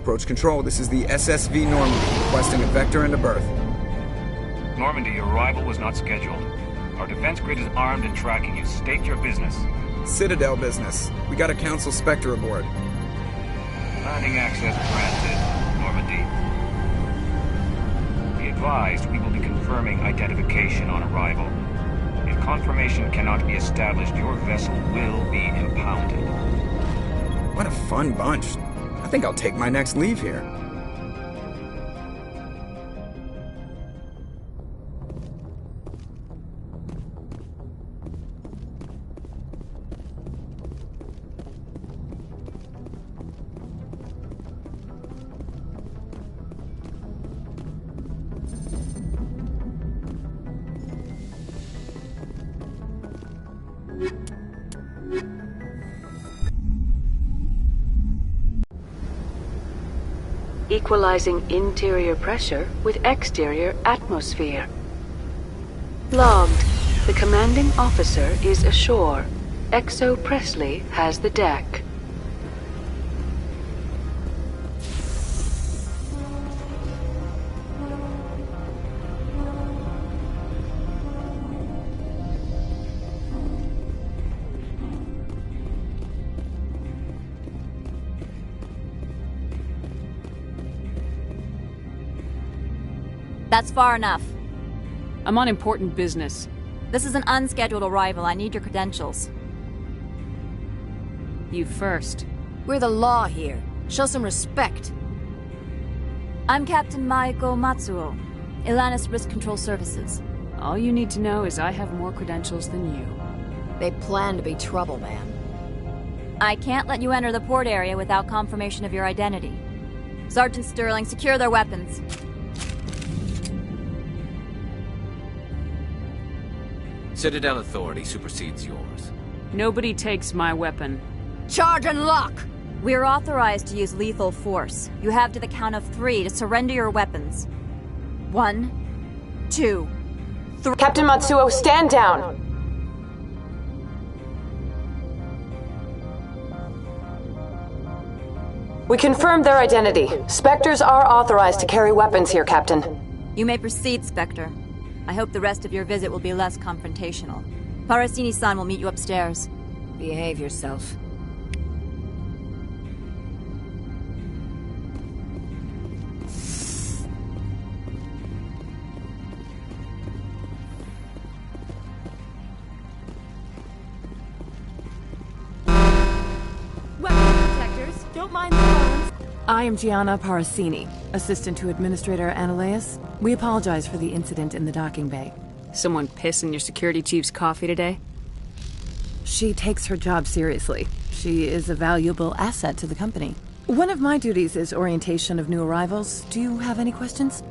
Approach control, this is the SSV Normandy, requesting a vector and a berth. Normandy, your arrival was not scheduled. Our defense grid is armed and tracking you. State your business. Citadel business. We got a Council Spectre aboard. Landing access granted, Normandy. Be advised, we will be confirming identification on arrival. If confirmation cannot be established, your vessel will be impounded. What a fun bunch. I think I'll take my next leave here. Equalizing interior pressure with exterior atmosphere. Logged. The commanding officer is ashore. Exo Presley has the deck. That's far enough. I'm on important business. This is an unscheduled arrival. I need your credentials. You first. We're the law here. Show some respect. I'm Captain Maiko Matsuo, Ilanis Risk Control Services. All you need to know is I have more credentials than you. They plan to be trouble, man. I can't let you enter the port area without confirmation of your identity. Sergeant Sterling, secure their weapons. Citadel authority supersedes yours. Nobody takes my weapon. Charge and lock! We're authorized to use lethal force. You have to the count of 3 to surrender your weapons. 1, 2, 3. Captain Matsuo, stand down! We confirmed their identity. Spectres are authorized to carry weapons here, Captain. You may proceed, Spectre. I hope the rest of your visit will be less confrontational. Parasini-san will meet you upstairs. Behave yourself. Weapon protectors, don't mind the phones. I am Gianna Parasini, assistant to Administrator Analeas. We apologize for the incident in the docking bay. Someone piss in your security chief's coffee today? She takes her job seriously. She is a valuable asset to the company. One of my duties is orientation of new arrivals. Do you have any questions?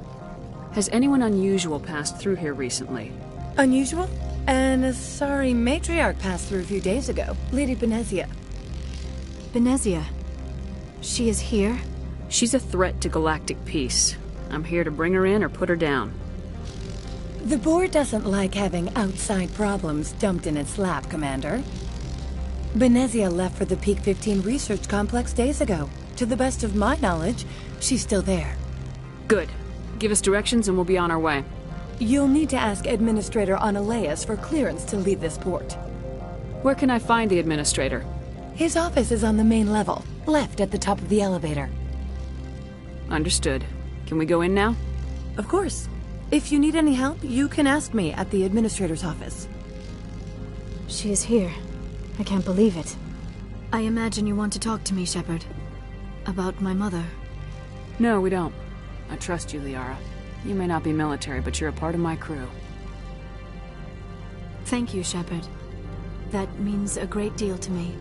Has anyone unusual passed through here recently? Unusual? And a sorry matriarch passed through a few days ago. Lady Benezia. Benezia? She is here? She's a threat to galactic peace. I'm here to bring her in or put her down. The board doesn't like having outside problems dumped in its lap, Commander. Benezia left for the Peak 15 research complex days ago. To the best of my knowledge, she's still there. Good. Give us directions and we'll be on our way. You'll need to ask Administrator Analeas for clearance to leave this port. Where can I find the Administrator? His office is on the main level, left at the top of the elevator. Understood. Can we go in now? Of course. If you need any help, you can ask me at the Administrator's office. She is here. I can't believe it. I imagine you want to talk to me, Shepard. About my mother. No, we don't. I trust you, Liara. You may not be military, but you're a part of my crew. Thank you, Shepard. That means a great deal to me.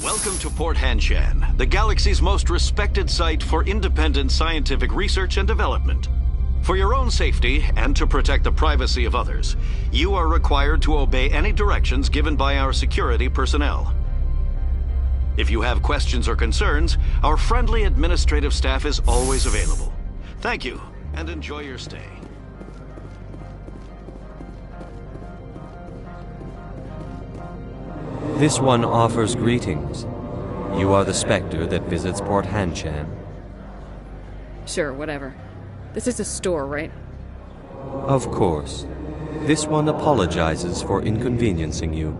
Welcome to Port Hanshan, the galaxy's most respected site for independent scientific research and development. For your own safety and to protect the privacy of others, you are required to obey any directions given by our security personnel. If you have questions or concerns, our friendly administrative staff is always available. Thank you, and enjoy your stay. This one offers greetings. You are the Spectre that visits Port Hanshan. Sure, whatever. This is a store, right? Of course. This one apologizes for inconveniencing you.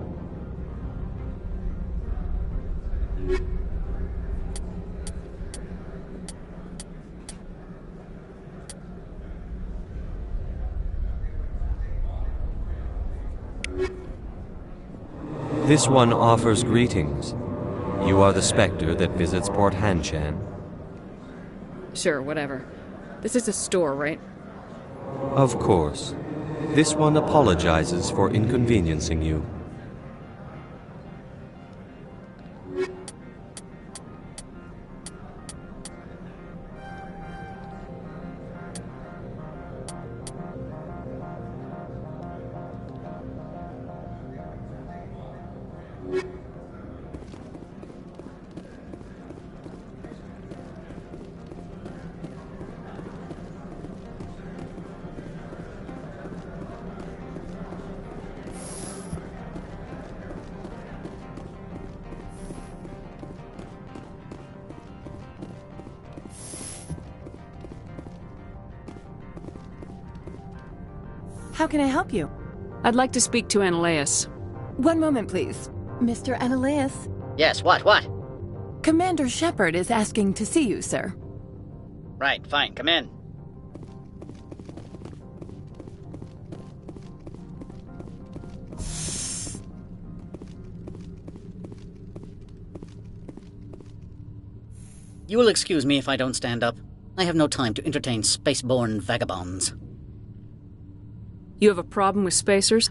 This one offers greetings. You are the Spectre that visits Port Hanshan. Sure, whatever. This is a store, right? Of course. This one apologizes for inconveniencing you. How can I help you? I'd like to speak to Annaleus. One moment, please. Mr. Annaleus? Yes, what? Commander Shepard is asking to see you, sir. Right, fine, come in. You will excuse me if I don't stand up. I have no time to entertain spaceborne vagabonds. You have a problem with spacers?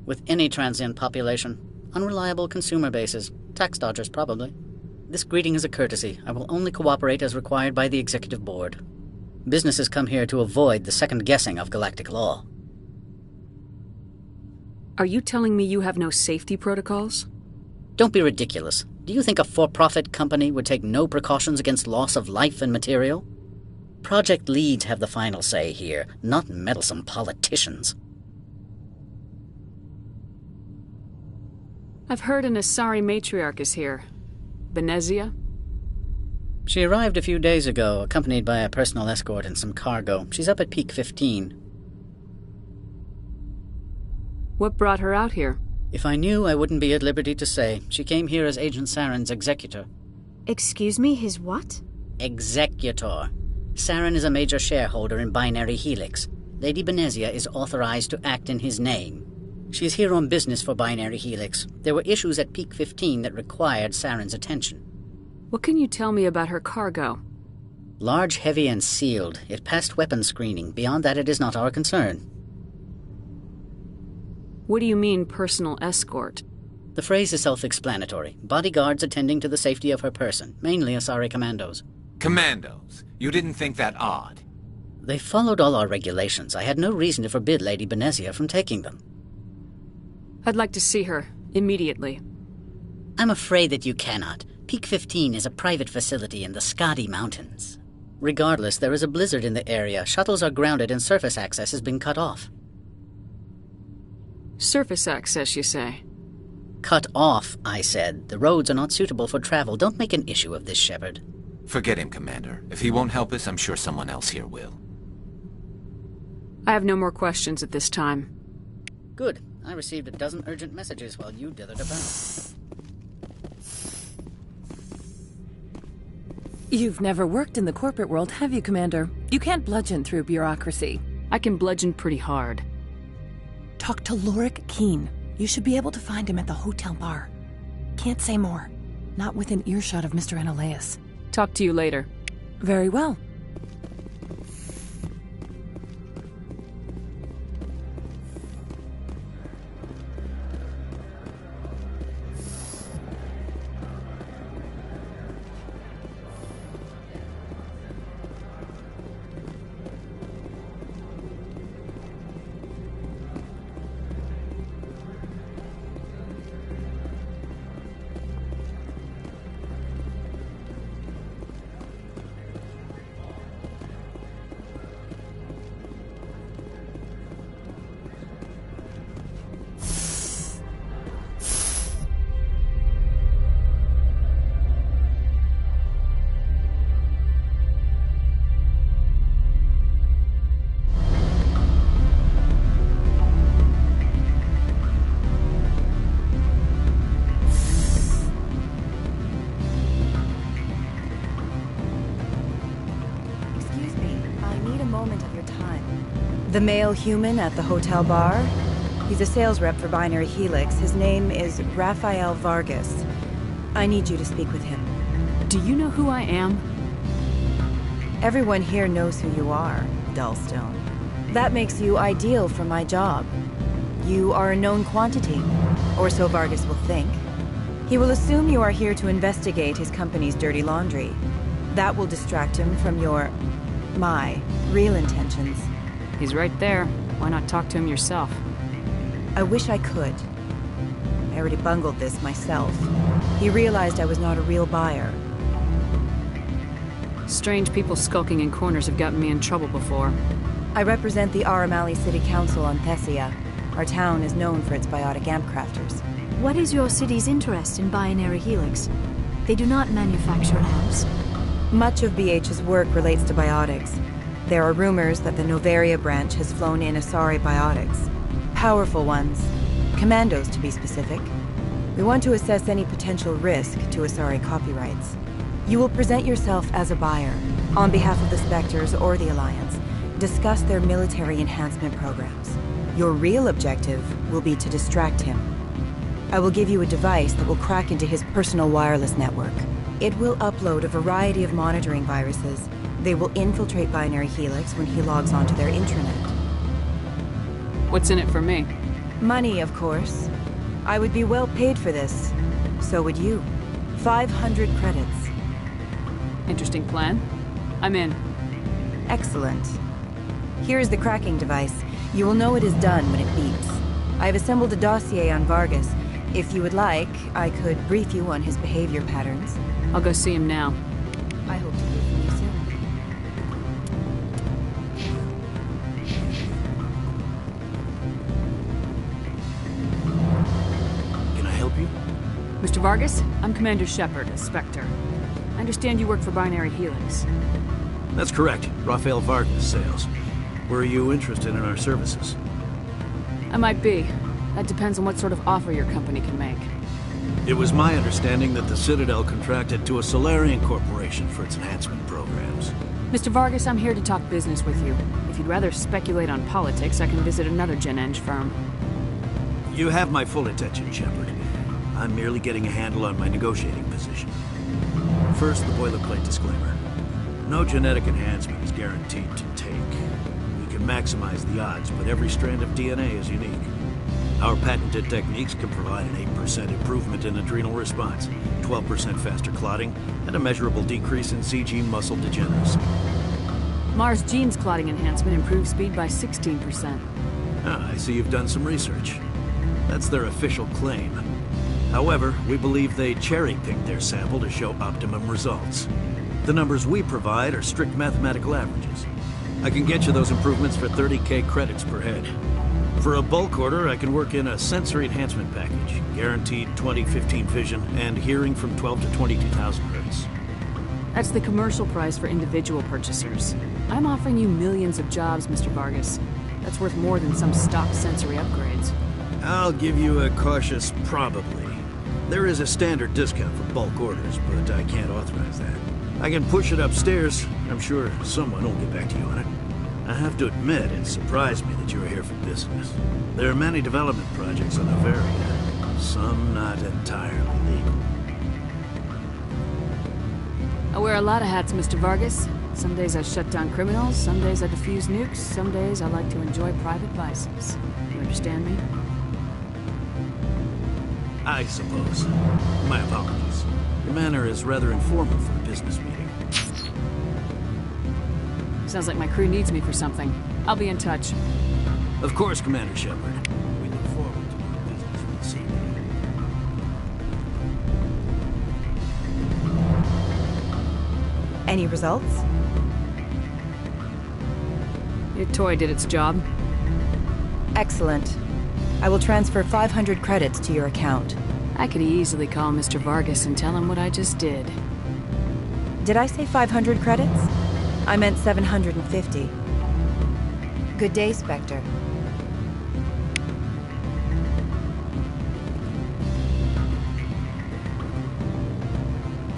With any transient population. Unreliable consumer bases. Tax dodgers, probably. This greeting is a courtesy. I will only cooperate as required by the Executive Board. Businesses come here to avoid the second guessing of galactic law. Are you telling me you have no safety protocols? Don't be ridiculous. Do you think a for-profit company would take no precautions against loss of life and material? Project leads have the final say here, not meddlesome politicians. I've heard an Asari matriarch is here. Benezia? She arrived a few days ago, accompanied by a personal escort and some cargo. She's up at Peak 15. What brought her out here? If I knew, I wouldn't be at liberty to say. She came here as Agent Saren's executor. Excuse me, his what? Executor. Saren is a major shareholder in Binary Helix. Lady Benezia is authorized to act in his name. She's here on business for Binary Helix. There were issues at Peak 15 that required Saren's attention. What can you tell me about her cargo? Large, heavy, and sealed. It passed weapons screening. Beyond that, it is not our concern. What do you mean, personal escort? The phrase is self-explanatory. Bodyguards attending to the safety of her person, mainly Asari commandos. Commandos? You didn't think that odd? They followed all our regulations. I had no reason to forbid Lady Benezia from taking them. I'd like to see her, immediately. I'm afraid that you cannot. Peak 15 is a private facility in the Skadi Mountains. Regardless, there is a blizzard in the area. Shuttles are grounded and surface access has been cut off. Surface access, you say? Cut off, I said. The roads are not suitable for travel. Don't make an issue of this, Shepard. Forget him, Commander. If he won't help us, I'm sure someone else here will. I have no more questions at this time. Good. I received a dozen urgent messages while you dithered about. You've never worked in the corporate world, have you, Commander? You can't bludgeon through bureaucracy. I can bludgeon pretty hard. Talk to Lorik Keen. You should be able to find him at the hotel bar. Can't say more. Not within earshot of Mr. Analaeus. Talk to you later. Very well. The male human at the hotel bar? He's a sales rep for Binary Helix. His name is Rafael Vargas. I need you to speak with him. Do you know who I am? Everyone here knows who you are, Dullstone. That makes you ideal for my job. You are a known quantity, or so Vargas will think. He will assume you are here to investigate his company's dirty laundry. That will distract him from my real intentions. He's right there. Why not talk to him yourself? I wish I could. I already bungled this myself. He realized I was not a real buyer. Strange people skulking in corners have gotten me in trouble before. I represent the Aramali City Council on Thessia. Our town is known for its biotic amp crafters. What is your city's interest in Binary Helix? They do not manufacture amps. Much of BH's work relates to biotics. There are rumors that the Novaria branch has flown in Asari biotics. Powerful ones. Commandos, to be specific. We want to assess any potential risk to Asari copyrights. You will present yourself as a buyer, on behalf of the Spectres or the Alliance. Discuss their military enhancement programs. Your real objective will be to distract him. I will give you a device that will crack into his personal wireless network. It will upload a variety of monitoring viruses. They will infiltrate Binary Helix when he logs onto their intranet. What's in it for me? Money, of course. I would be well paid for this. So would you. 500 credits. Interesting plan. I'm in. Excellent. Here is the cracking device. You will know it is done when it beeps. I have assembled a dossier on Vargas. If you would like, I could brief you on his behavior patterns. I'll go see him now. I hope to hear from you soon. Can I help you? Mr. Vargas, I'm Commander Shepard, a Spectre. I understand you work for Binary Helix. That's correct. Rafael Vargas, sales. Were you interested in our services? I might be. That depends on what sort of offer your company can make. It was my understanding that the Citadel contracted to a Solarian corporation for its enhancement programs. Mr. Vargas, I'm here to talk business with you. If you'd rather speculate on politics, I can visit another Gen-Eng firm. You have my full attention, Shepard. I'm merely getting a handle on my negotiating position. First, the boilerplate disclaimer. No genetic enhancement is guaranteed to take. We can maximize the odds, but every strand of DNA is unique. Our patented techniques can provide an 8% improvement in adrenal response, 12% faster clotting, and a measurable decrease in CG muscle degeneracy. Mars Gene's clotting enhancement improves speed by 16%. Ah, I see you've done some research. That's their official claim. However, we believe they cherry-picked their sample to show optimum results. The numbers we provide are strict mathematical averages. I can get you those improvements for 30K credits per head. For a bulk order, I can work in a sensory enhancement package, guaranteed 20/15 vision, and hearing from 12 to 22,000 hertz. That's the commercial price for individual purchasers. I'm offering you millions of jobs, Mr. Vargas. That's worth more than some stock sensory upgrades. I'll give you a cautious probably. There is a standard discount for bulk orders, but I can't authorize that. I can push it upstairs. I'm sure someone will get back to you on it. I have to admit, it surprised me that you were here for business. There are many development projects on Noveria, some not entirely legal. I wear a lot of hats, Mr. Vargas. Some days I shut down criminals, some days I defuse nukes, some days I like to enjoy private vices. You understand me? I suppose. My apologies. Your manner is rather informal for a business meeting. Sounds like my crew needs me for something. I'll be in touch. Of course, Commander Shepard. We look forward to doing business with the senior. Any results? Your toy did its job. Excellent. I will transfer 500 credits to your account. I could easily call Mr. Vargas and tell him what I just did. Did I say 500 credits? I meant 750. Good day, Spectre.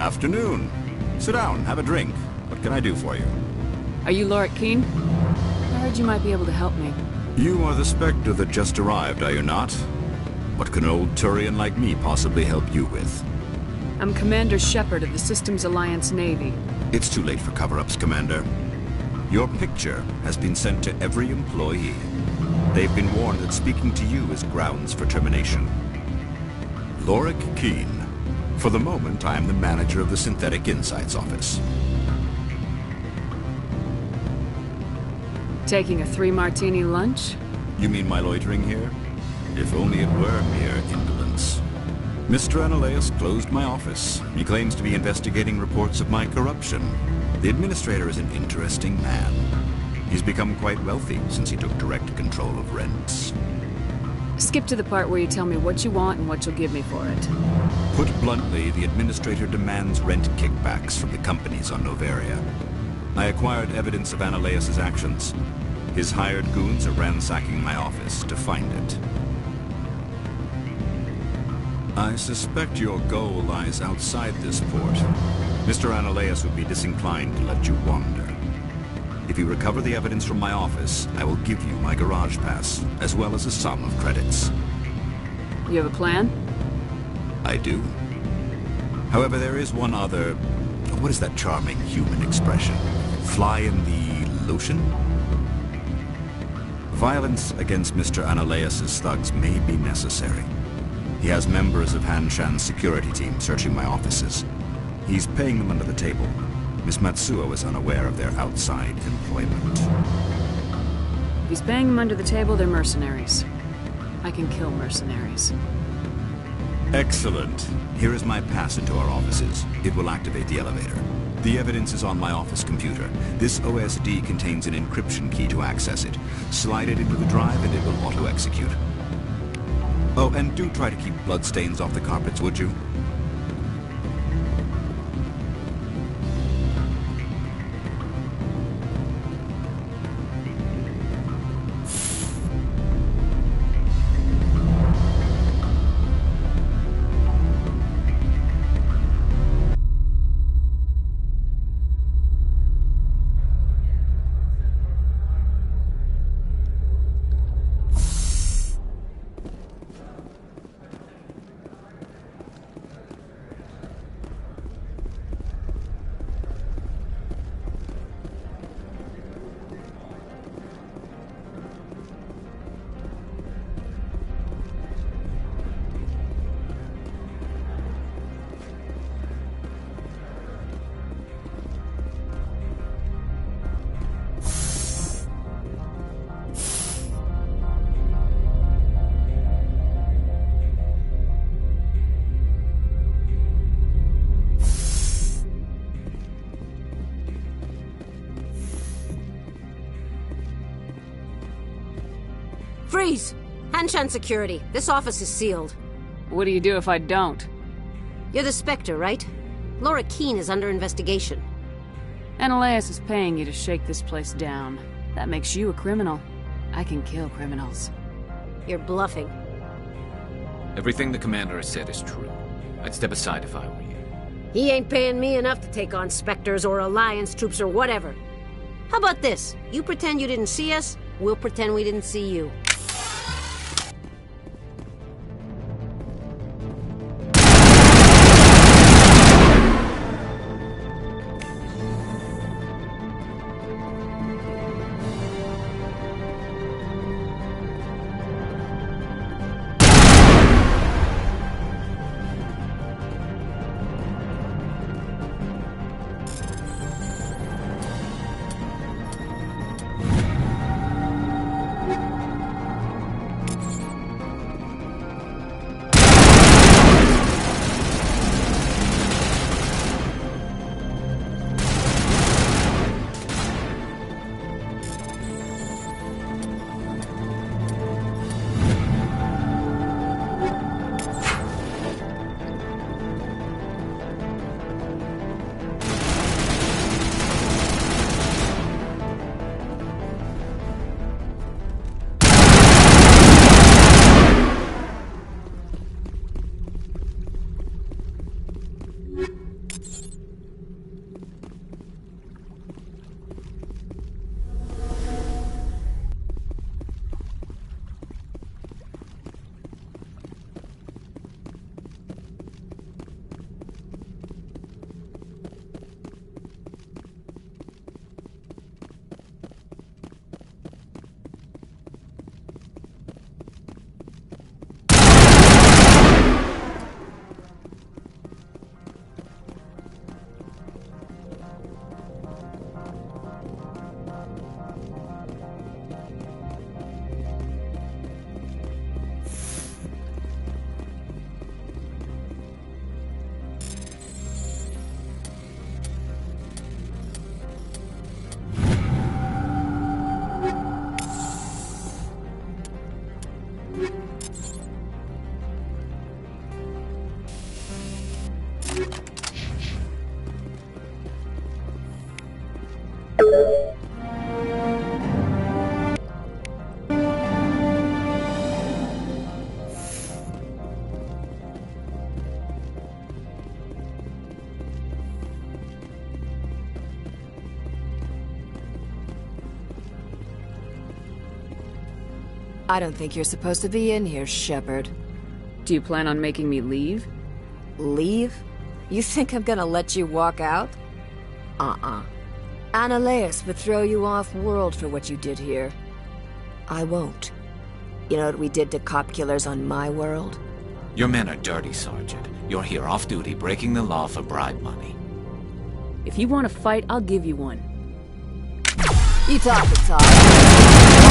Afternoon. Sit down, have a drink. What can I do for you? Are you Laura Keene? I heard you might be able to help me. You are the Spectre that just arrived, are you not? What can an old Turian like me possibly help you with? I'm Commander Shepard of the Systems Alliance Navy. It's too late for cover-ups, Commander. Your picture has been sent to every employee. They've been warned that speaking to you is grounds for termination. Lorik Keene. For the moment, I am the manager of the Synthetic Insights Office. Taking a 3-martini lunch? You mean my loitering here? If only it were mere indolence. Mr. Ananias closed my office. He claims to be investigating reports of my corruption. The administrator is an interesting man. He's become quite wealthy since he took direct control of rents. Skip to the part where you tell me what you want and what you'll give me for it. Put bluntly, the administrator demands rent kickbacks from the companies on Noveria. I acquired evidence of Ananias' actions. His hired goons are ransacking my office to find it. I suspect your goal lies outside this port. Mr. Ananias would be disinclined to let you wander. If you recover the evidence from my office, I will give you my garage pass, as well as a sum of credits. You have a plan? I do. However, there is one other... What is that charming human expression? Fly in the lotion? Violence against Mr. Ananias' thugs may be necessary. He has members of Han Shan's security team searching my offices. He's paying them under the table. Miss Matsuo is unaware of their outside employment. If he's paying them under the table, they're mercenaries. I can kill mercenaries. Excellent. Here is my pass into our offices. It will activate the elevator. The evidence is on my office computer. This OSD contains an encryption key to access it. Slide it into the drive and it will auto-execute. Oh, and do try to keep bloodstains off the carpets, would you? Freeze! Hanshan Security. This office is sealed. What do you do if I don't? You're the Spectre, right? Laura Keene is under investigation. Ananias is paying you to shake this place down. That makes you a criminal. I can kill criminals. You're bluffing. Everything the commander has said is true. I'd step aside if I were you. He ain't paying me enough to take on Spectres or Alliance troops or whatever. How about this? You pretend you didn't see us, we'll pretend we didn't see you. I don't think you're supposed to be in here, Shepard. Do you plan on making me leave? Leave? You think I'm gonna let you walk out? Annaleus would throw you off-world for what you did here. I won't. You know what we did to cop killers on my world? Your men are dirty, Sergeant. You're here off-duty, breaking the law for bribe money. If you want to fight, I'll give you one. You talk the talk.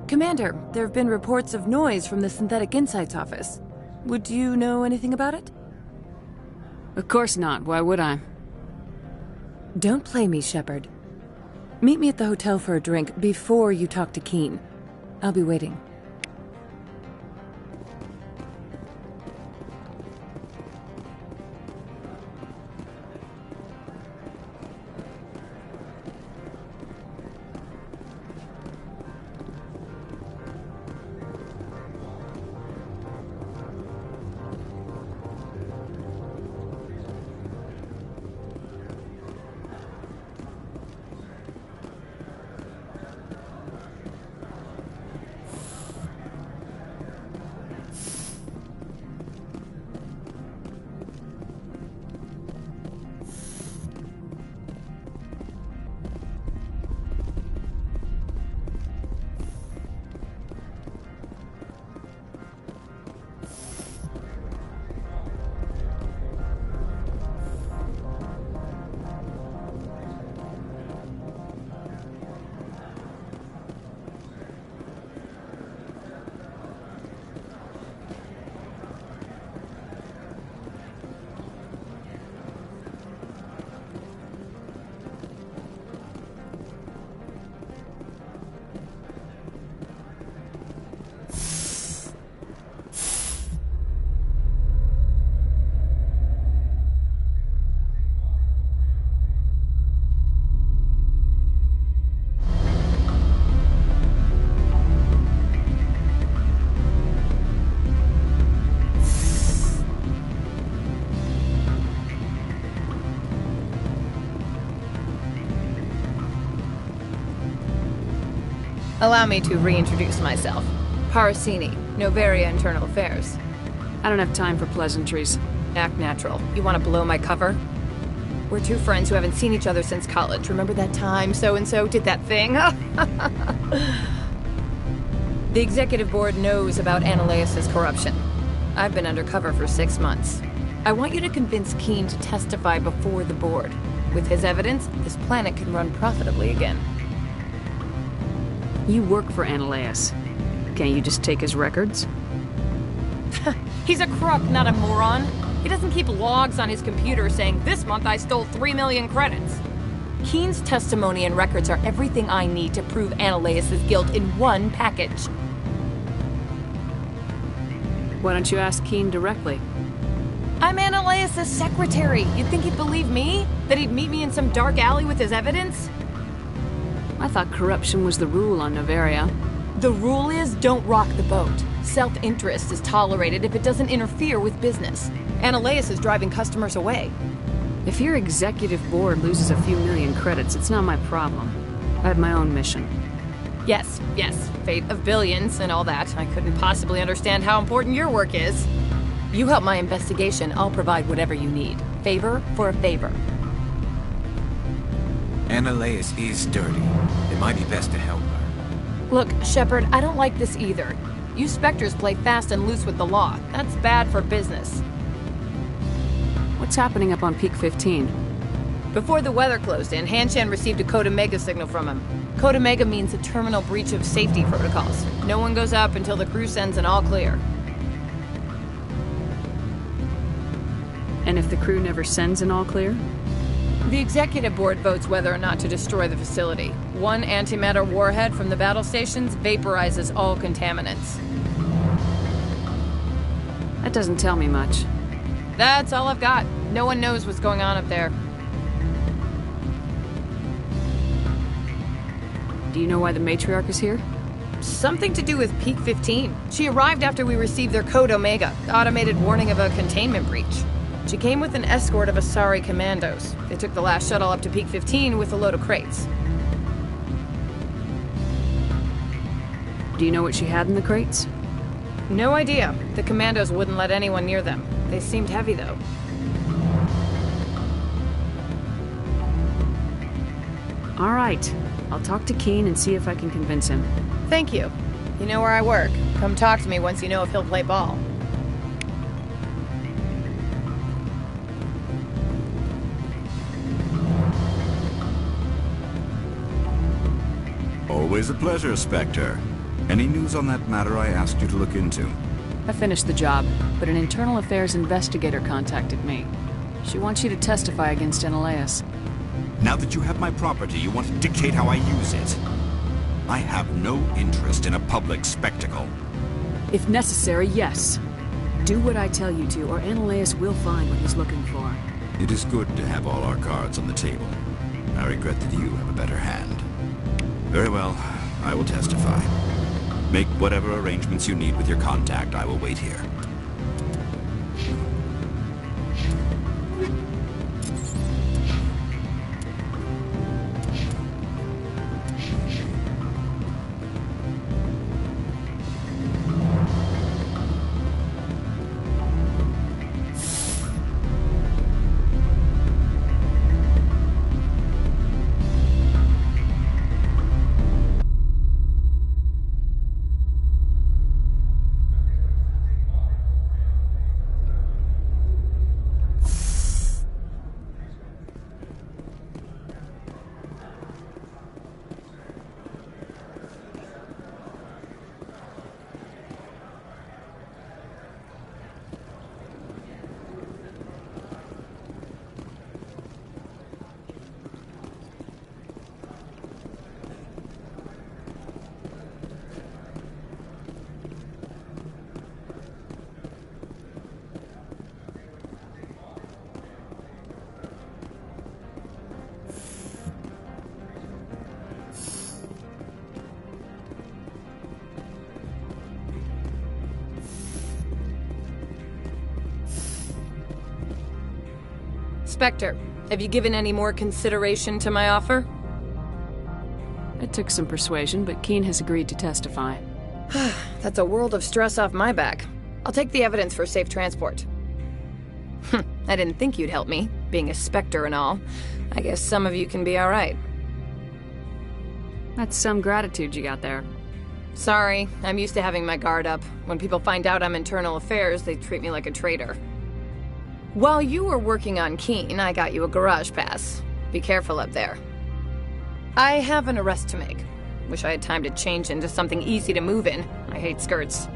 Commander, there have been reports of noise from the Synthetic Insights office. Would you know anything about it? Of course not. Why would I? Don't play me, Shepard. Meet me at the hotel for a drink before you talk to Keen. I'll be waiting. Allow me to reintroduce myself. Parasini, Novaria Internal Affairs. I don't have time for pleasantries. Act natural. You want to blow my cover? We're two friends who haven't seen each other since college. Remember that time so-and-so did that thing? The executive board knows about Ananias' corruption. I've been undercover for 6 months. I want you to convince Keen to testify before the board. With his evidence, this planet can run profitably again. You work for Ananias. Can't you just take his records? He's a crook, not a moron. He doesn't keep logs on his computer saying, "This month I stole 3 million credits." Keen's testimony and records are everything I need to prove Ananias' guilt in one package. Why don't you ask Keen directly? I'm Ananias' secretary. You'd think he'd believe me? That he'd meet me in some dark alley with his evidence? I thought corruption was the rule on Novaria. The rule is, don't rock the boat. Self-interest is tolerated if it doesn't interfere with business. Ananias is driving customers away. If your executive board loses a few million credits, it's not my problem. I have my own mission. Yes, fate of billions and all that. I couldn't possibly understand how important your work is. You help my investigation, I'll provide whatever you need. Favor for a favor. Ananias is dirty. It might be best to help her. Look, Shepard, I don't like this either. You Spectres play fast and loose with the law. That's bad for business. What's happening up on Peak 15? Before the weather closed in, Hanshan received a Code Omega signal from him. Code Omega means a terminal breach of safety protocols. No one goes up until the crew sends an all clear. And if the crew never sends an all clear? The executive board votes whether or not to destroy the facility. One antimatter warhead from the battle stations vaporizes all contaminants. That doesn't tell me much. That's all I've got. No one knows what's going on up there. Do you know why the matriarch is here? Something to do with Peak 15. She arrived after we received their Code Omega, automated warning of a containment breach. She came with an escort of Asari commandos. They took the last shuttle up to Peak 15 with a load of crates. Do you know what she had in the crates? No idea. The commandos wouldn't let anyone near them. They seemed heavy, though. All right. I'll talk to Keen and see if I can convince him. Thank you. You know where I work. Come talk to me once you know if he'll play ball. Always a pleasure, Spectre. Any news on that matter I asked you to look into? I finished the job, but an internal affairs investigator contacted me. She wants you to testify against Ananias. Now that you have my property, you want to dictate how I use it. I have no interest in a public spectacle. If necessary, yes. Do what I tell you to, or Ananias will find what he's looking for. It is good to have all our cards on the table. I regret that you have a better hand. Very well, I will testify. Make whatever arrangements you need with your contact. I will wait here. Spectre, have you given any more consideration to my offer? I It took some persuasion, but Keen has agreed to testify. That's a world of stress off my back. I'll take the evidence for safe transport. I didn't think you'd help me, being a Spectre and all. I guess some of you can be alright. That's some gratitude you got there. Sorry, I'm used to having my guard up. When people find out I'm internal affairs, they treat me like a traitor. While you were working on Keen, I got you a garage pass. Be careful up there. I have an arrest to make. Wish I had time to change into something easy to move in. I hate skirts.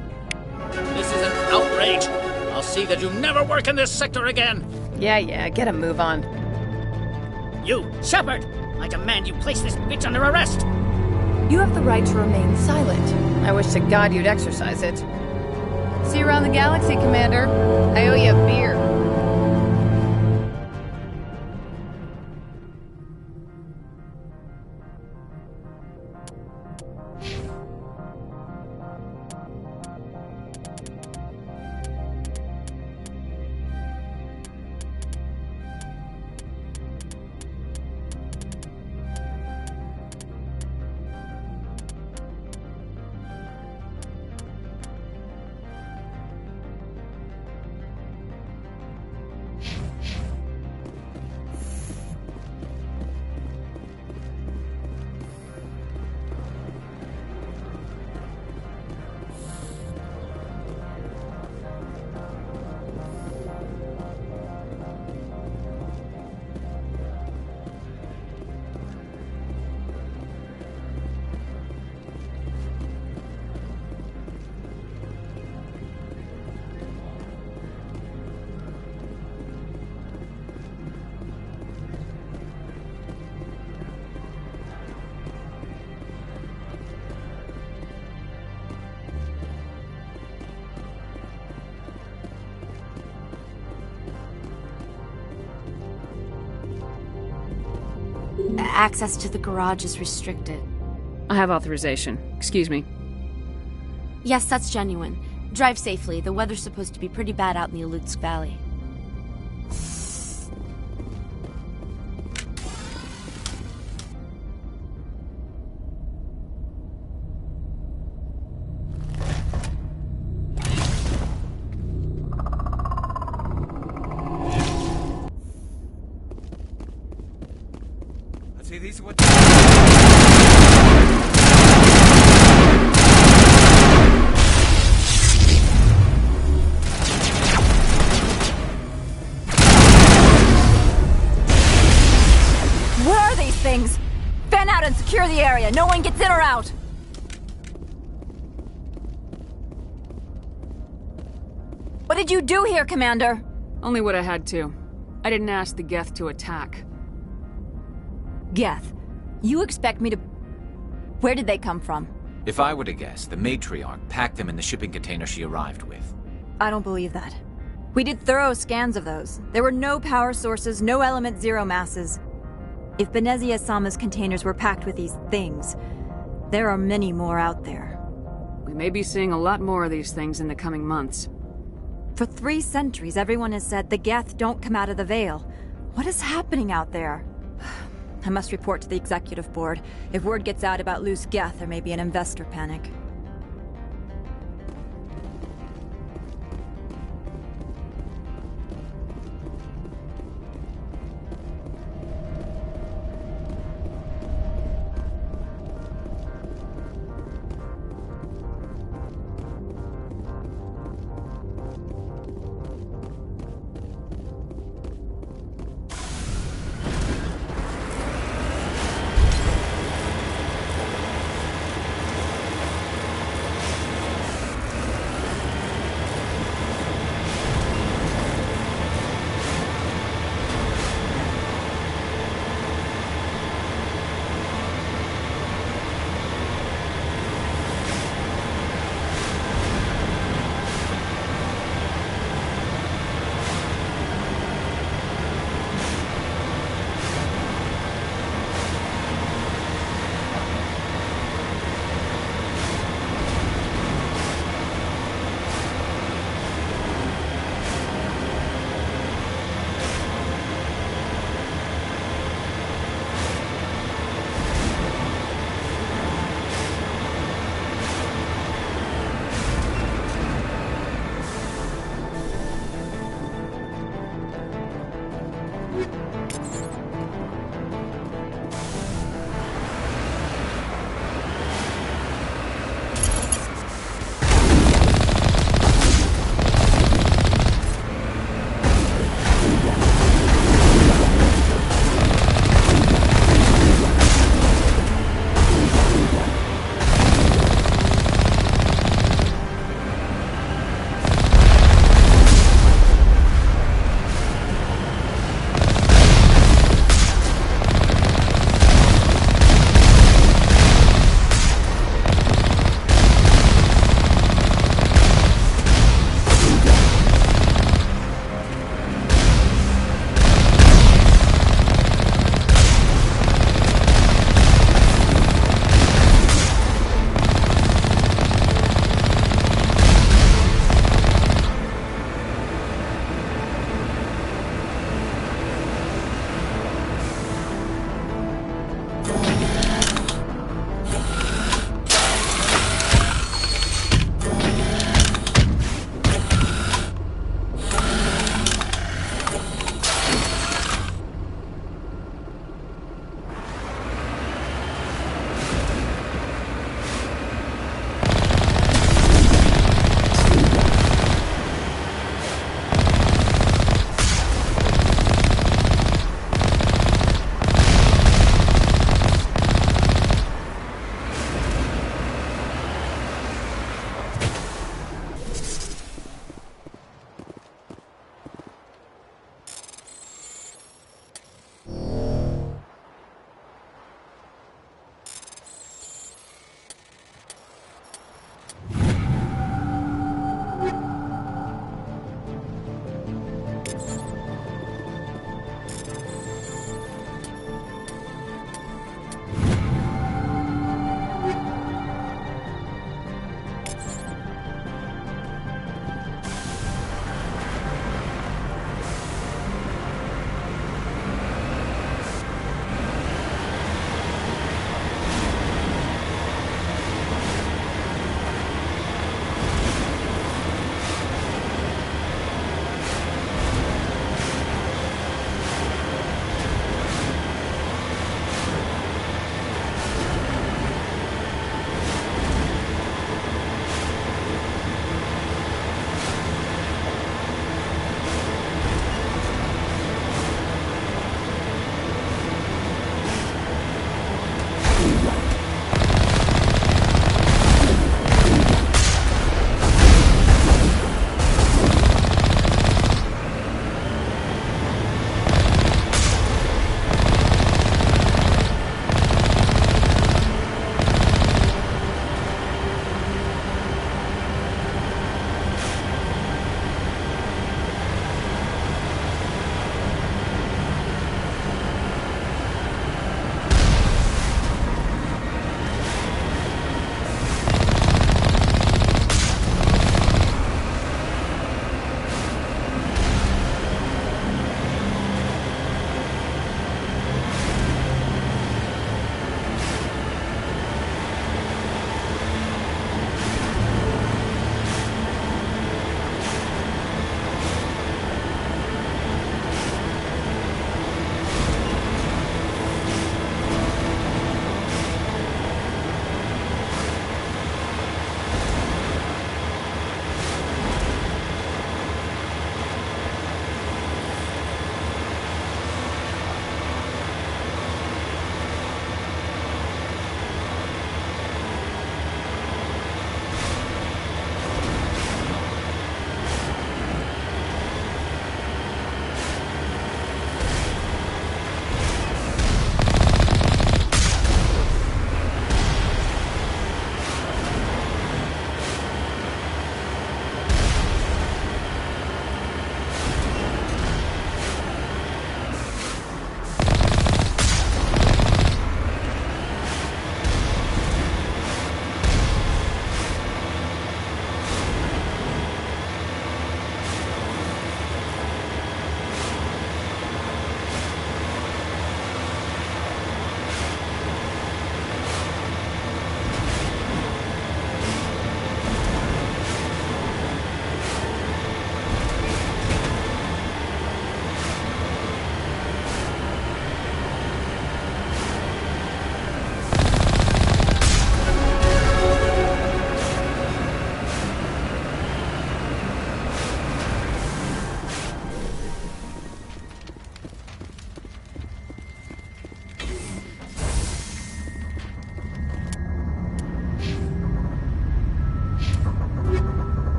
This is an outrage. I'll see that you never work in this sector again. Yeah, get a move on. You, Shepard! I demand you place this bitch under arrest! You have the right to remain silent. I wish to God you'd exercise it. See you around the galaxy, Commander. I owe you a beer. Access to the garage is restricted. I have authorization. Excuse me. Yes, that's genuine. Drive safely. The weather's supposed to be pretty bad out in the Alutsk Valley. Secure the area. No one gets in or out. What did you do here, Commander? Only what I had to. I didn't ask the Geth to attack. Geth? You expect me to... Where did they come from? If I were to guess, the matriarch packed them in the shipping container she arrived with. I don't believe that. We did thorough scans of those. There were no power sources, no element zero masses. If Benezia Sama's containers were packed with these things, there are many more out there. We may be seeing a lot more of these things in the coming months. For 3 centuries, everyone has said the Geth don't come out of the Veil. What is happening out there? I must report to the executive board. If word gets out about loose Geth, there may be an investor panic.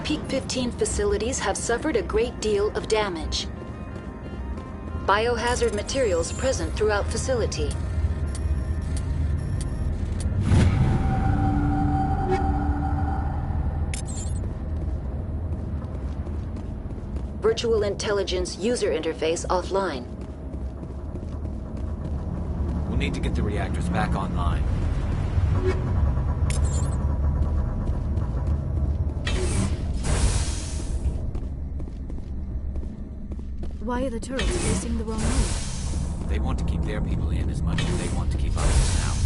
Peak 15 facilities have suffered a great deal of damage. Biohazard materials present throughout facility. Virtual intelligence user interface offline. We'll need to get the reactors back online. Why are the turrets facing the wrong way? They want to keep their people in as much as they want to keep others out.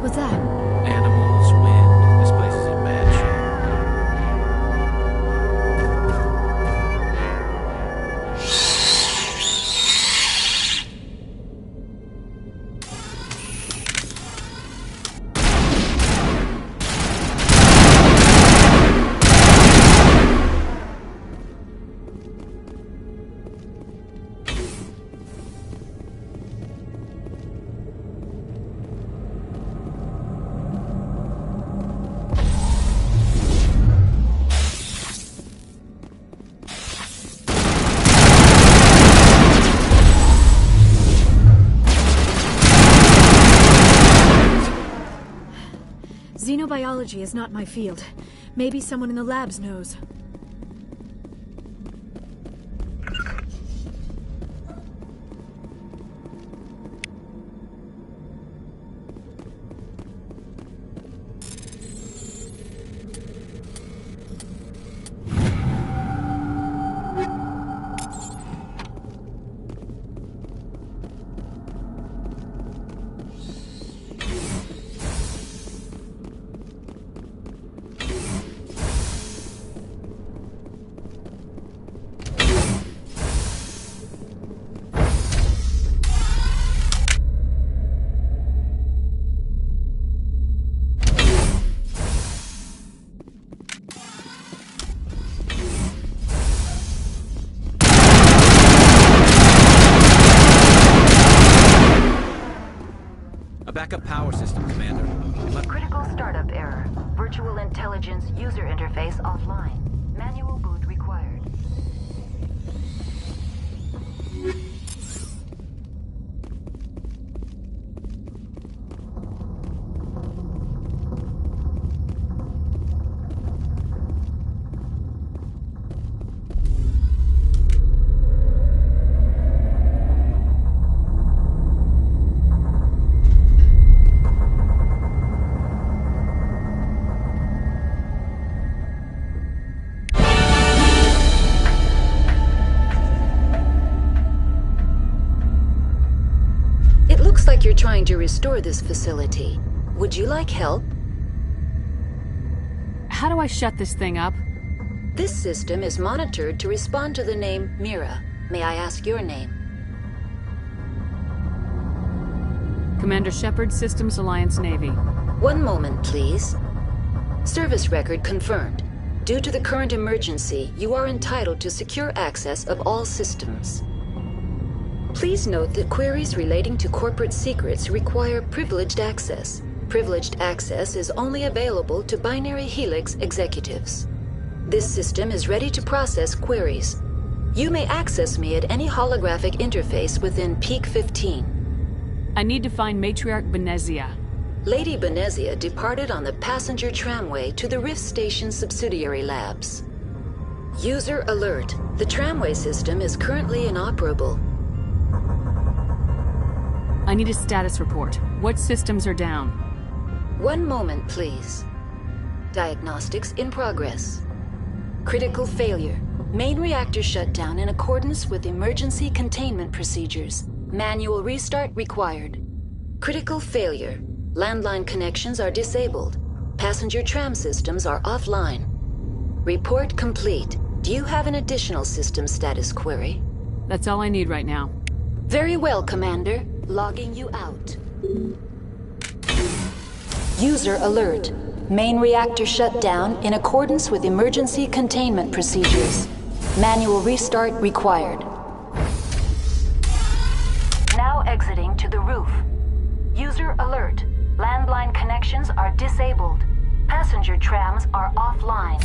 was that? Animals, wind. This place is in bad Xenobiology is not my field. Maybe someone in the labs knows. Backup power system, Commander. Critical startup error. Virtual intelligence user interface offline. Manual boot required. Looks like you're trying to restore this facility. Would you like help? How do I shut this thing up? This system is monitored to respond to the name Mira. May I ask your name? Commander Shepard, Systems Alliance Navy. One moment, please. Service record confirmed. Due to the current emergency, you are entitled to secure access of all systems. Please note that queries relating to corporate secrets require privileged access. Privileged access is only available to Binary Helix executives. This system is ready to process queries. You may access me at any holographic interface within Peak 15. I need to find Matriarch Benezia. Lady Benezia departed on the passenger tramway to the Rift Station subsidiary labs. User alert. The tramway system is currently inoperable. I need a status report. What systems are down? One moment, please. Diagnostics in progress. Critical failure. Main reactor shut down in accordance with emergency containment procedures. Manual restart required. Critical failure. Landline connections are disabled. Passenger tram systems are offline. Report complete. Do you have an additional system status query? That's all I need right now. Very well, Commander. Logging you out. User alert. Main reactor shut down in accordance with emergency containment procedures. Manual restart required. Now exiting to the roof. User alert. Landline connections are disabled. Passenger trams are offline.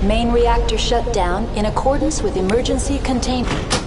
Main reactor shut down in accordance with emergency containment.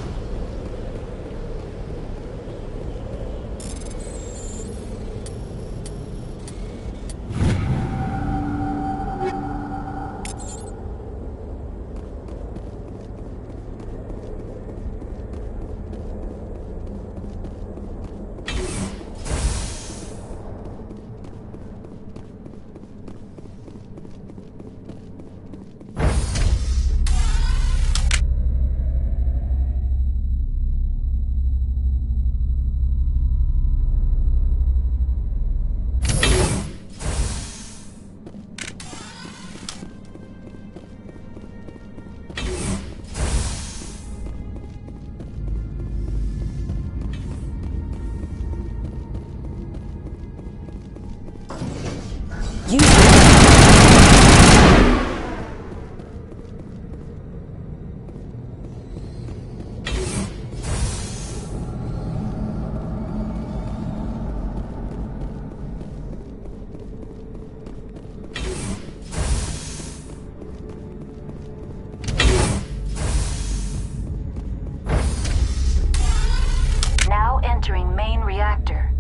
Entering main reactor.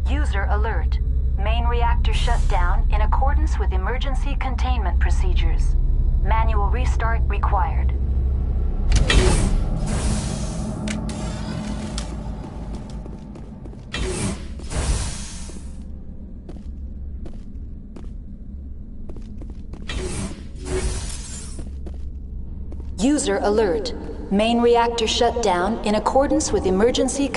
User alert. Main reactor shut down in accordance with emergency containment procedures. Manual restart required. User alert. Main reactor shut down in accordance with emergency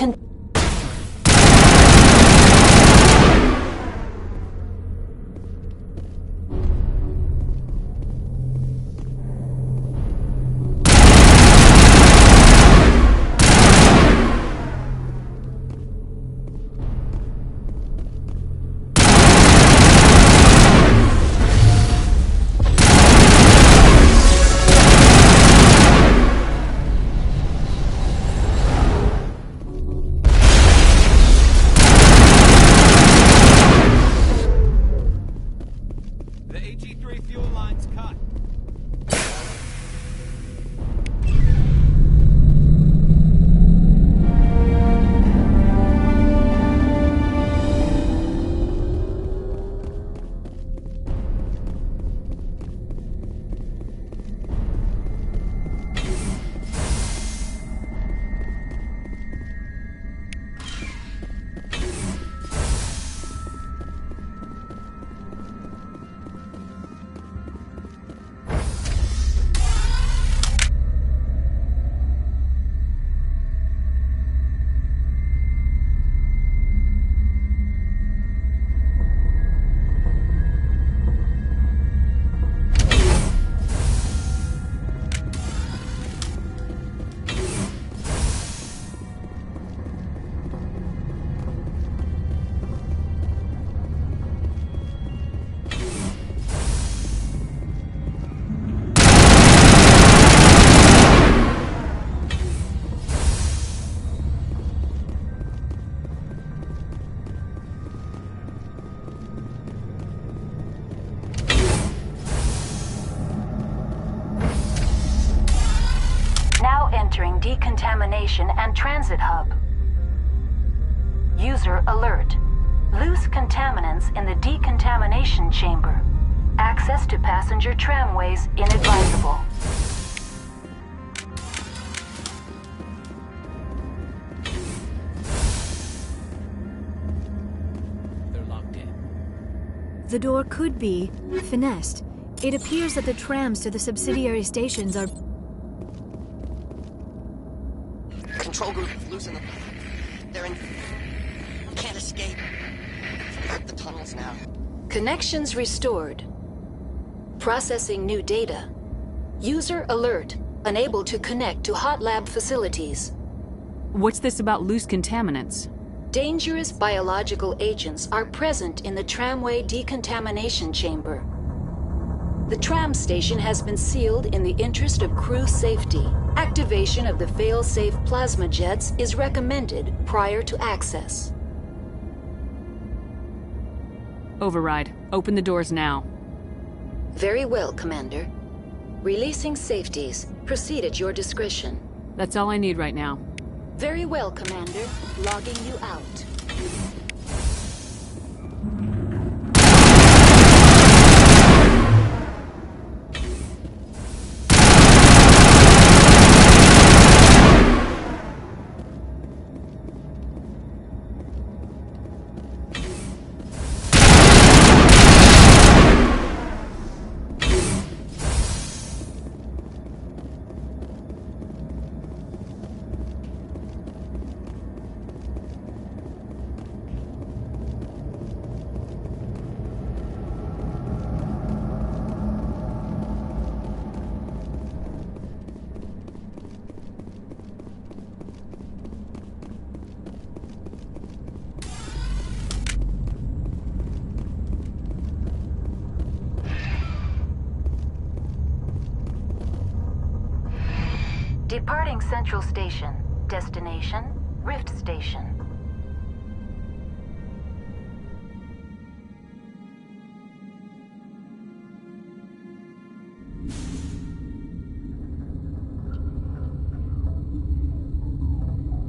decontamination and transit hub. User alert. Loose contaminants in the decontamination chamber. Access to passenger tramways inadvisable. They're locked in. The door could be finessed. It appears that the trams to the subsidiary stations are... Control group losing them. They're in... Can't escape. The tunnels now. Connections restored. Processing new data. User alert. Unable to connect to hot lab facilities. What's this about loose contaminants? Dangerous biological agents are present in the tramway decontamination chamber. The tram station has been sealed in the interest of crew safety. Activation of the fail-safe plasma jets is recommended prior to access. Override. Open the doors now. Very well, Commander. Releasing safeties. Proceed at your discretion. That's all I need right now. Very well, Commander. Logging you out. Departing Central Station. Destination, Rift Station.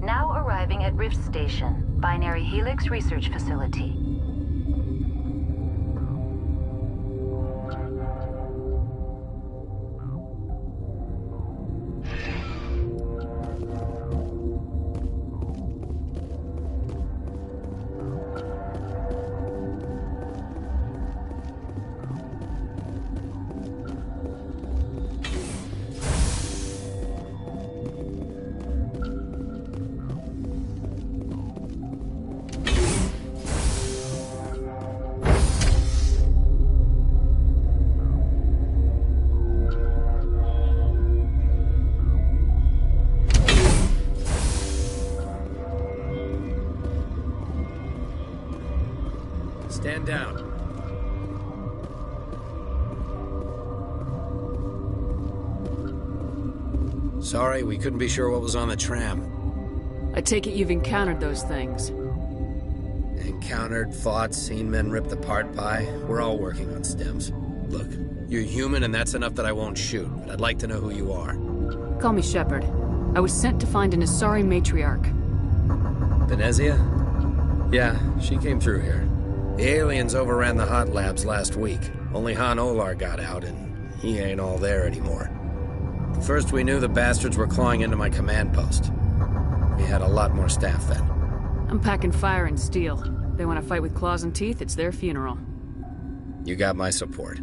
Now arriving at Rift Station, Binary Helix Research Facility. Stand down. Sorry, we couldn't be sure what was on the tram. I take it you've encountered those things. Encountered, fought, seen men ripped apart by. We're all working on stems. Look, you're human and that's enough that I won't shoot, but I'd like to know who you are. Call me Shepard. I was sent to find an Asari matriarch. Venezia? Yeah, she came through here. The aliens overran the hot labs last week. Only Han Olar got out, and he ain't all there anymore. First we knew the bastards were clawing into my command post. We had a lot more staff then. I'm packing fire and steel. They want to fight with claws and teeth, it's their funeral. You got my support.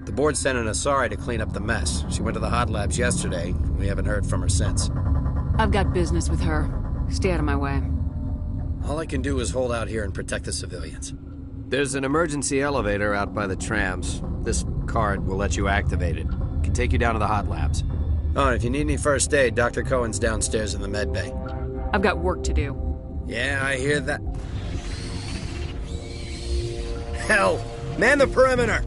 The board sent an Asari to clean up the mess. She went to the hot labs yesterday. We haven't heard from her since. I've got business with her. Stay out of my way. All I can do is hold out here and protect the civilians. There's an emergency elevator out by the trams. This card will let you activate it. It can take you down to the hot labs. Oh, and if you need any first aid, Dr. Cohen's downstairs in the med bay. I've got work to do. Yeah, I hear that. Hell! Man the perimeter!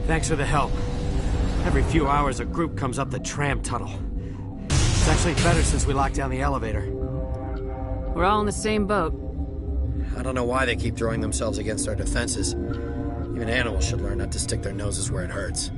Thanks for the help. Every few hours, a group comes up the tram tunnel. It's actually better since we locked down the elevator. We're all in the same boat. I don't know why they keep throwing themselves against our defenses. Even animals should learn not to stick their noses where it hurts.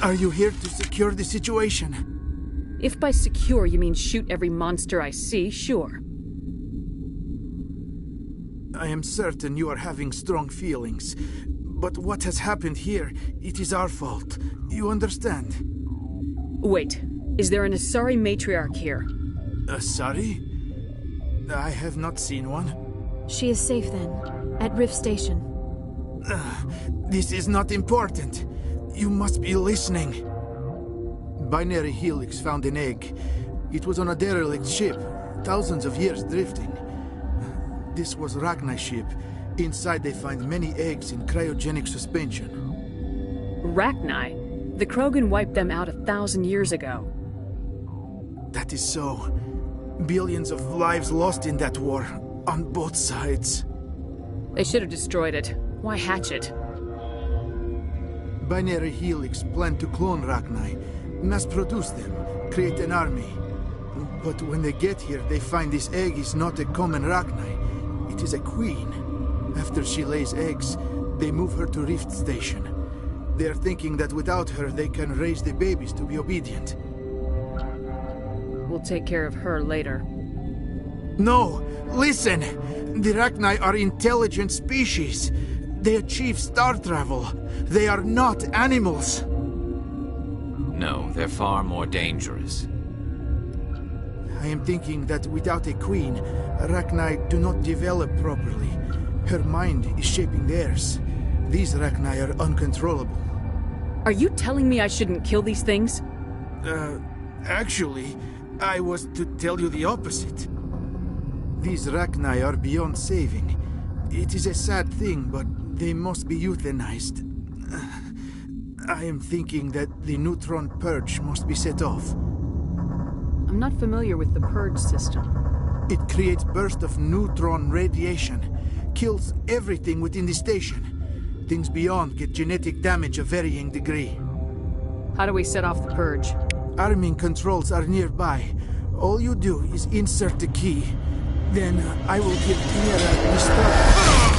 Are you here to secure the situation? If by secure you mean shoot every monster I see, sure. I am certain you are having strong feelings. But what has happened here, it is our fault. You understand? Wait, is there an Asari matriarch here? Asari? I have not seen one. She is safe then, at Rift Station. This is not important. You must be listening. Binary Helix found an egg. It was on a derelict ship, thousands of years drifting. This was Rachni's ship. Inside they find many eggs in cryogenic suspension. Rachni? The Krogan wiped them out 1,000 years ago. That is so. Billions of lives lost in that war, on both sides. They should have destroyed it. Why hatch it? Binary Helix planned to clone Rachni, mass-produce them, create an army. But when they get here, they find this egg is not a common Rachni. It is a queen. After she lays eggs, they move her to Rift Station. They are thinking that without her, they can raise the babies to be obedient. We'll take care of her later. No! Listen! The Rachni are intelligent species. They achieve star travel. They are not animals. No, they're far more dangerous. I am thinking that without a queen, Rachni do not develop properly. Her mind is shaping theirs. These Rachni are uncontrollable. Are you telling me I shouldn't kill these things? Actually, I was to tell you the opposite. These Rachni are beyond saving. It is a sad thing, but they must be euthanized. I am thinking that the neutron purge must be set off. I'm not familiar with the purge system. It creates bursts of neutron radiation, kills everything within the station. Things beyond get genetic damage of varying degree. How do we set off the purge? Arming controls are nearby. All you do is insert the key. Then I will give Liara the start.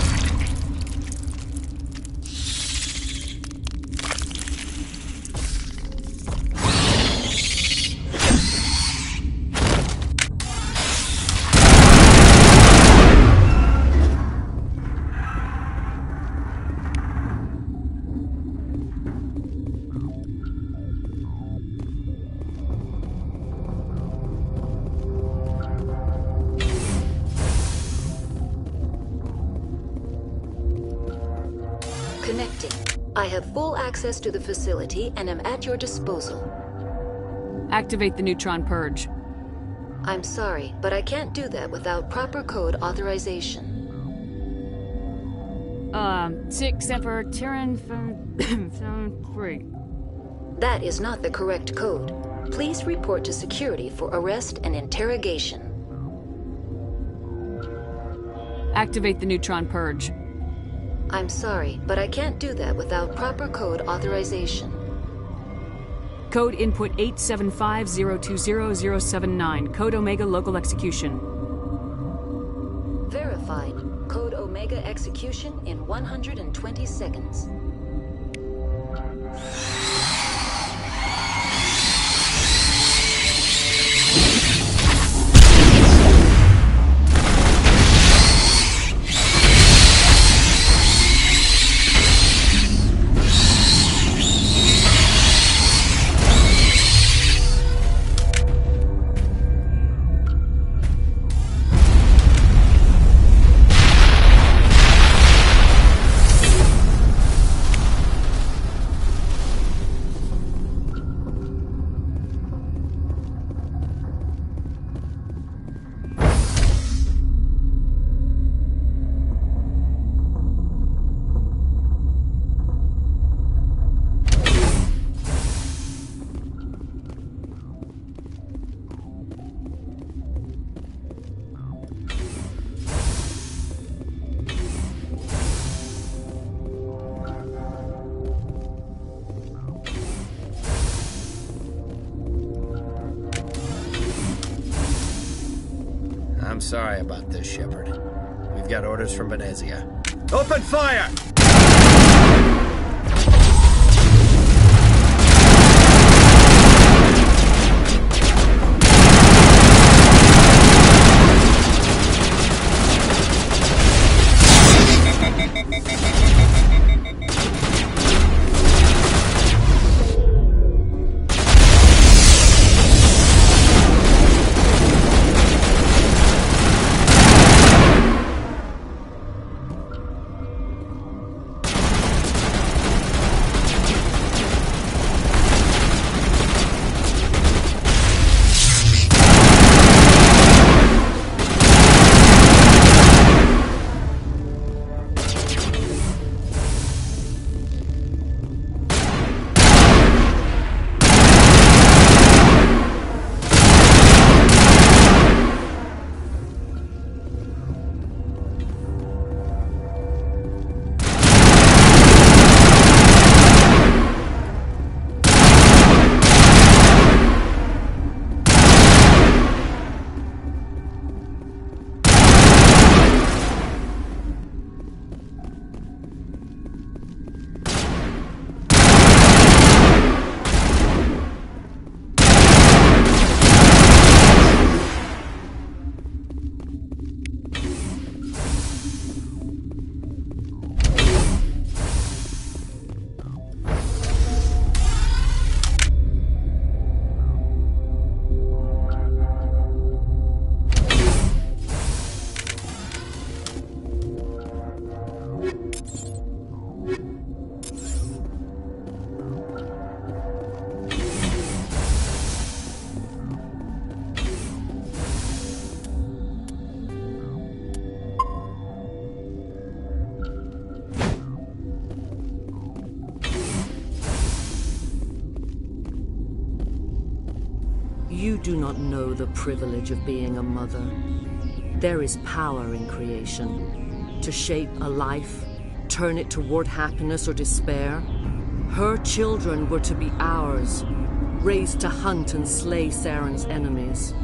Connecting. I have full access to the facility and am at your disposal. Activate the neutron purge. I'm sorry, but I can't do that without proper code authorization. 6 Semper Tyrann from 3. That is not the correct code. Please report to security for arrest and interrogation. Activate the neutron purge. I'm sorry, but I can't do that without proper code authorization. Code input 875020079. Code Omega local execution. Verified. Code Omega execution in 120 seconds. sorry about this, Shepard. We've got orders from Venezia. Open fire! You do not know the privilege of being a mother. There is power in creation. To shape a life, turn it toward happiness or despair. Her children were to be ours, raised to hunt and slay Saren's enemies.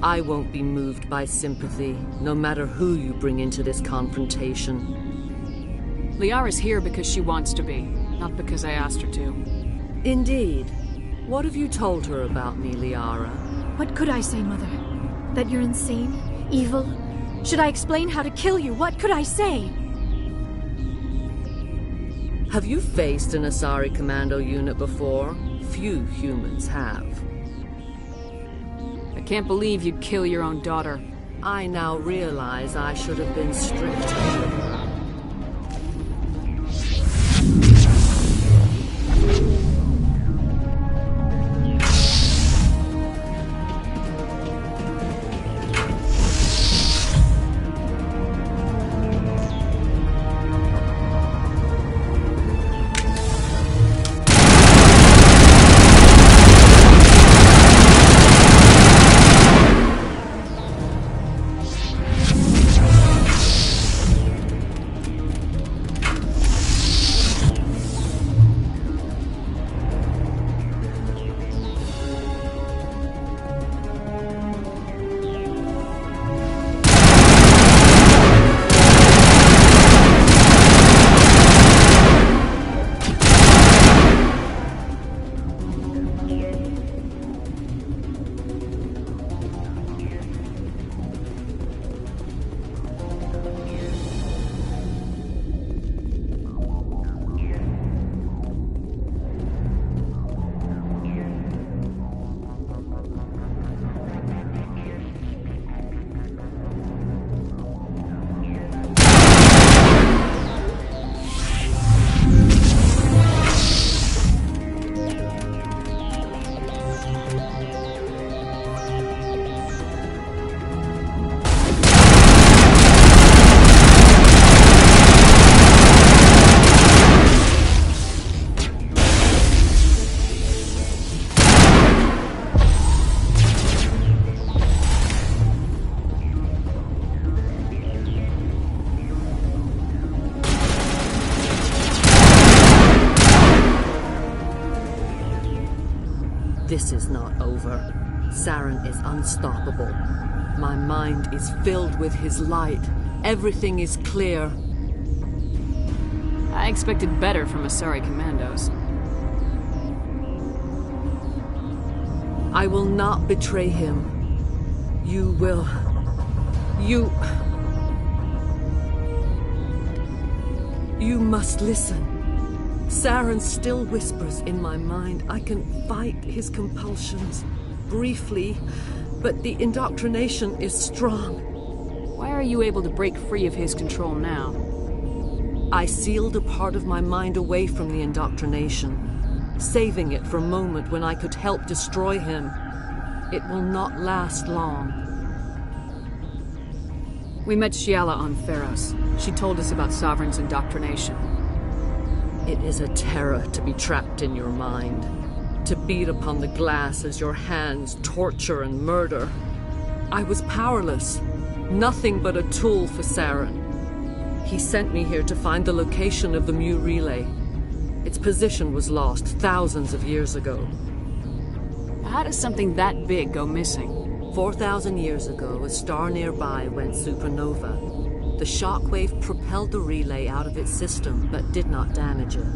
I won't be moved by sympathy, no matter who you bring into this confrontation. Liara's here because she wants to be, not because I asked her to. Indeed. What have you told her about me, Liara? What could I say, Mother? That you're insane? Evil? Should I explain how to kill you? What could I say? Have you faced an Asari commando unit before? Few humans have. I can't believe you'd kill your own daughter. I now realize I should have been stricter. This is not over. Saren is unstoppable. My mind is filled with his light. Everything is clear. I expected better from Asari commandos. I will not betray him. You will. You must listen. Saren still whispers in my mind. I can fight his compulsions briefly, but the indoctrination is strong. Why are you able to break free of his control now? I sealed a part of my mind away from the indoctrination, saving it for a moment when I could help destroy him. It will not last long. We met Shiala on Pharos. She told us about Sovereign's indoctrination. It is a terror to be trapped in your mind, to beat upon the glass as your hands torture and murder. I was powerless, nothing but a tool for Saren. He sent me here to find the location of the Mu relay. Its position was lost thousands of years ago. How does something that big go missing? 4,000 years ago, a star nearby went supernova. The shockwave propelled the relay out of its system, but did not damage it.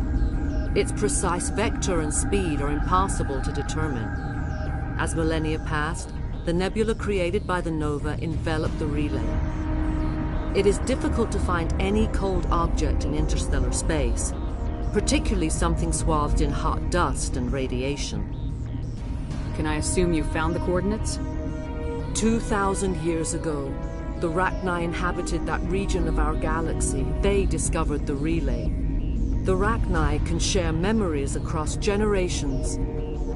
Its precise vector and speed are impossible to determine. As millennia passed, the nebula created by the nova enveloped the relay. It is difficult to find any cold object in interstellar space, particularly something swathed in hot dust and radiation. Can I assume you found the coordinates? 2,000 years ago, the Rachni inhabited that region of our galaxy. They discovered the relay. The Rachni can share memories across generations.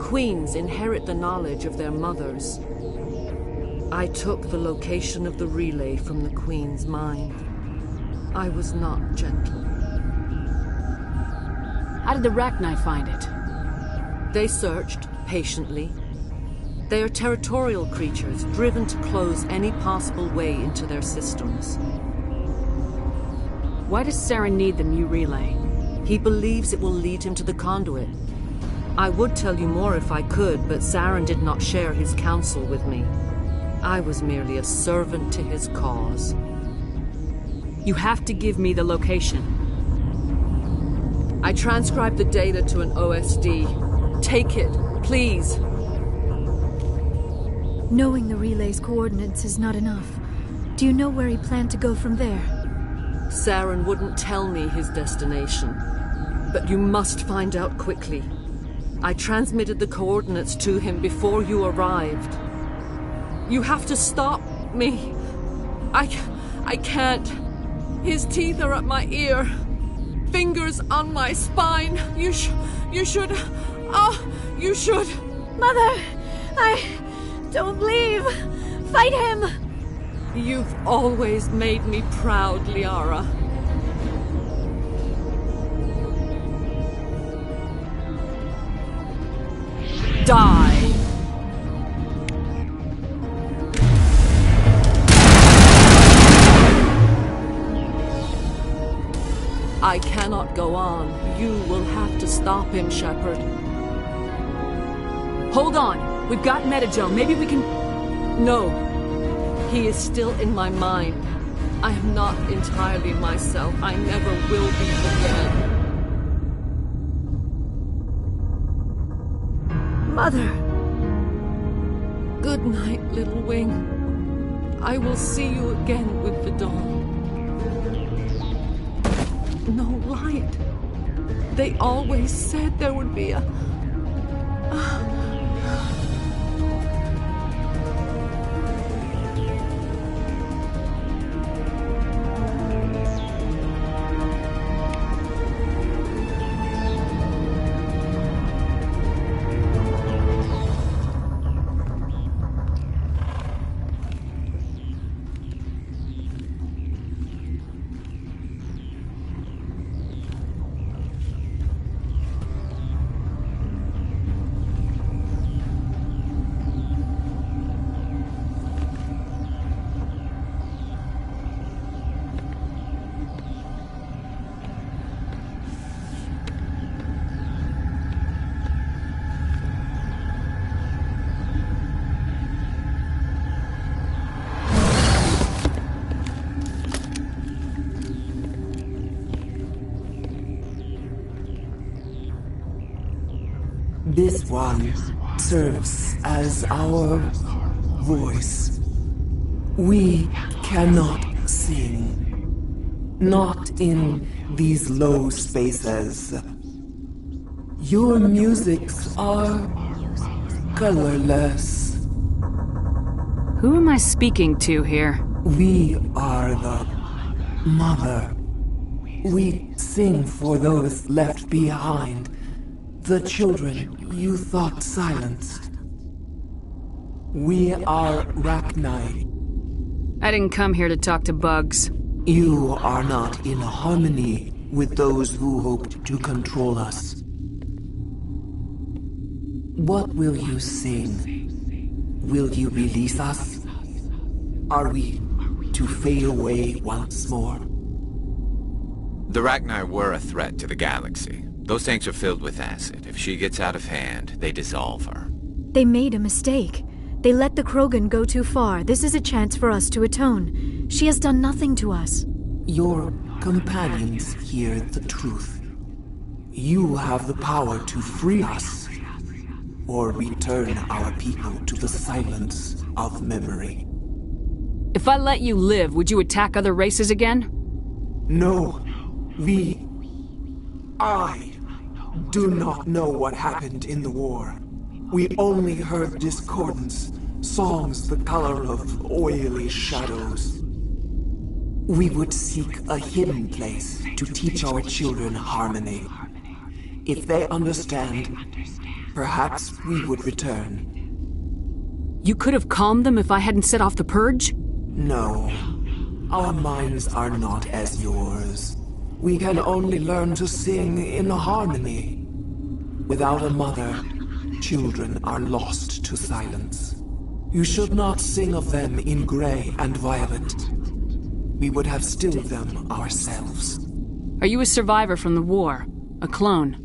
Queens inherit the knowledge of their mothers. I took the location of the relay from the Queen's mind. I was not gentle. How did the Rachni find it? They searched patiently. They are territorial creatures, driven to close any possible way into their systems. Why does Saren need the Mu relay? He believes it will lead him to the conduit. I would tell you more if I could, but Saren did not share his counsel with me. I was merely a servant to his cause. You have to give me the location. I transcribed the data to an OSD. Take it, please. Knowing the relay's coordinates is not enough. Do you know where he planned to go from there? Saren wouldn't tell me his destination. But you must find out quickly. I transmitted the coordinates to him before you arrived. You have to stop me. I can't. His teeth are at my ear. Fingers on my spine. You should. You should. Mother, don't leave. Fight him. You've always made me proud, Liara. Die! I cannot go on. You will have to stop him, Shepard. Hold on! We've got Metagel. Maybe we can... No. He is still in my mind. I am not entirely myself. I never will be again. Mother! Good night, little wing. I will see you again with the dawn. No light. They always said there would be a... This one serves as our voice. We cannot sing. Not in these low spaces. Your musics are colorless. Who am I speaking to here? We are the mother. We sing for those left behind. The children you thought silenced. We are Rachni. I didn't come here to talk to bugs. You are not in harmony with those who hoped to control us. What will you sing? Will you release us? Are we to fade away once more? The Rachni were a threat to the galaxy. Those tanks are filled with acid. If she gets out of hand, they dissolve her. They made a mistake. They let the Krogan go too far. This is a chance for us to atone. She has done nothing to us. Your companions hear the truth. You have the power to free us, or return our people to the silence of memory. If I let you live, would you attack other races again? No. I do not know what happened in the war. We only heard discordance, songs the color of oily shadows. We would seek a hidden place to teach our children harmony. If they understand, perhaps we would return. You could have calmed them if I hadn't set off the purge? No. Our minds are not as yours. We can only learn to sing in harmony. Without a mother, children are lost to silence. You should not sing of them in gray and violet. We would have stilled them ourselves. Are you a survivor from the war? A clone?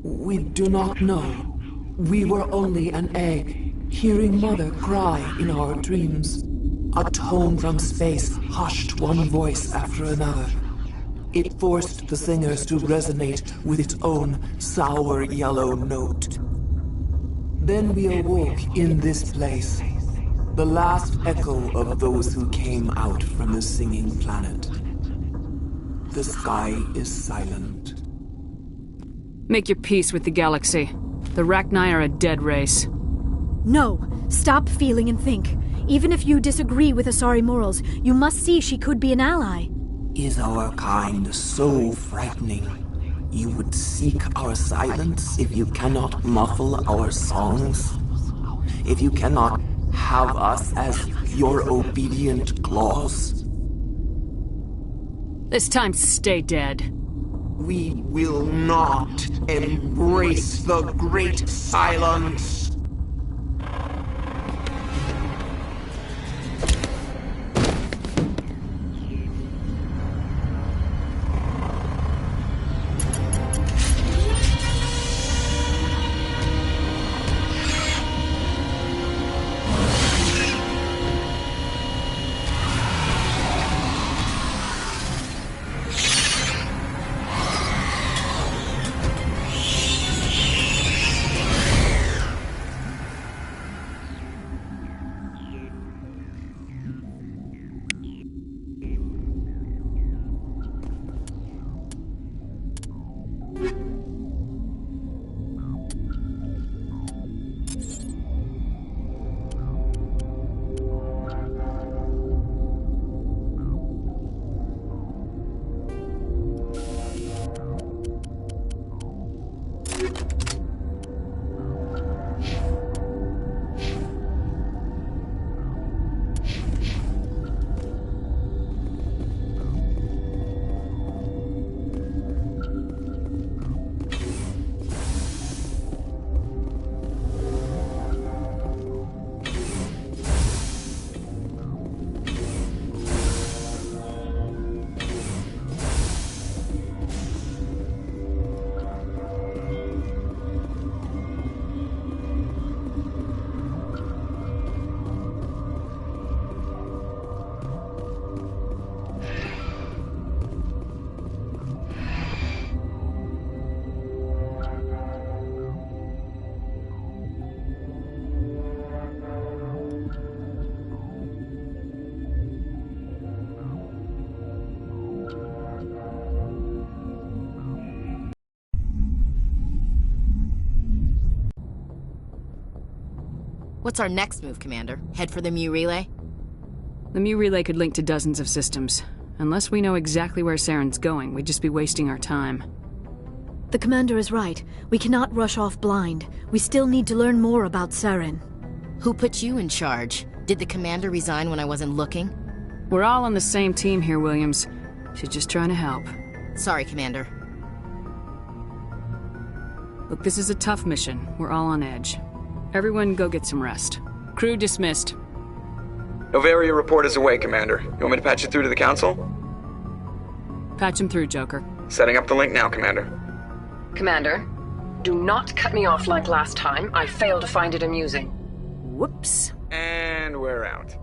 We do not know. We were only an egg, hearing Mother cry in our dreams. A tone from space hushed one voice after another. It forced the singers to resonate with its own sour yellow note. Then we awoke in this place, the last echo of those who came out from the singing planet. The sky is silent. Make your peace with the galaxy. The Rachni are a dead race. No! Stop feeling and think. Even if you disagree with Asari morals, you must see she could be an ally. Is our kind so frightening? You would seek our silence if you cannot muffle our songs? If you cannot have us as your obedient claws? This time, stay dead. We will not embrace the great silence. What's our next move, Commander? Head for the Mu relay? The Mu relay could link to dozens of systems. Unless we know exactly where Saren's going, we'd just be wasting our time. The commander is right. We cannot rush off blind. We still need to learn more about Saren. Who put you in charge? Did the commander resign when I wasn't looking? We're all on the same team here, Williams. She's just trying to help. Sorry, Commander. Look, this is a tough mission. We're all on edge. Everyone go get some rest. Crew dismissed. Novaria report is away, Commander. You want me to patch you through to the Council? Patch him through, Joker. Setting up the link now, Commander. Commander, do not cut me off like last time. I fail to find it amusing. Whoops. And we're out.